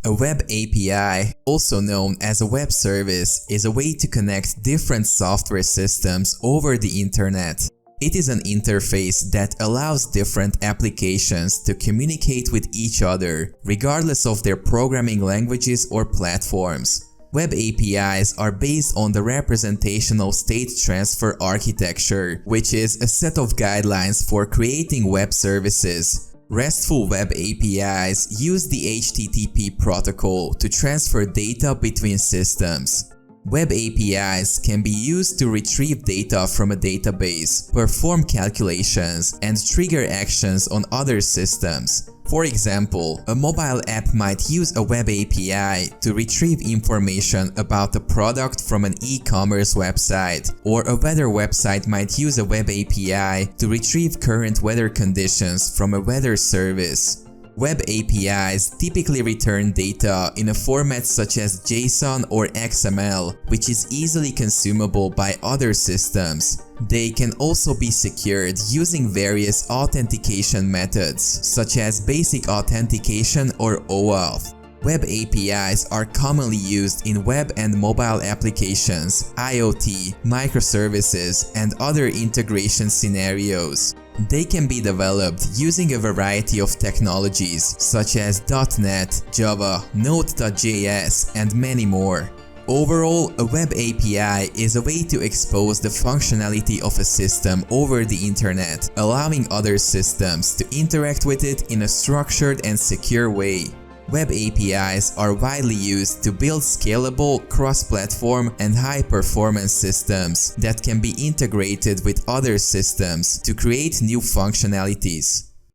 A web API, also known as a web service, is a way to connect different software systems over the internet. It is an interface that allows different applications to communicate with each other, regardless of their programming languages or platforms. Web APIs are based on the representational state transfer architecture, which is a set of guidelines for creating web services. RESTful web APIs use the HTTP protocol to transfer data between systems. Web APIs can be used to retrieve data from a database, perform calculations, and trigger actions on other systems. For example, a mobile app might use a web API to retrieve information about a product from an e-commerce website, or a weather website might use a web API to retrieve current weather conditions from a weather service. Web APIs typically return data in a format such as JSON or XML, which is easily consumable by other systems. They can also be secured using various authentication methods, such as basic authentication or OAuth. Web APIs are commonly used in web and mobile applications, IoT, microservices, and other integration scenarios. They can be developed using a variety of technologies such as .NET, Java, Node.js, and many more. Overall, a web API is a way to expose the functionality of a system over the internet, allowing other systems to interact with it in a structured and secure way. Web APIs are widely used to build scalable, cross-platform, and high-performance systems that can be integrated with other systems to create new functionalities.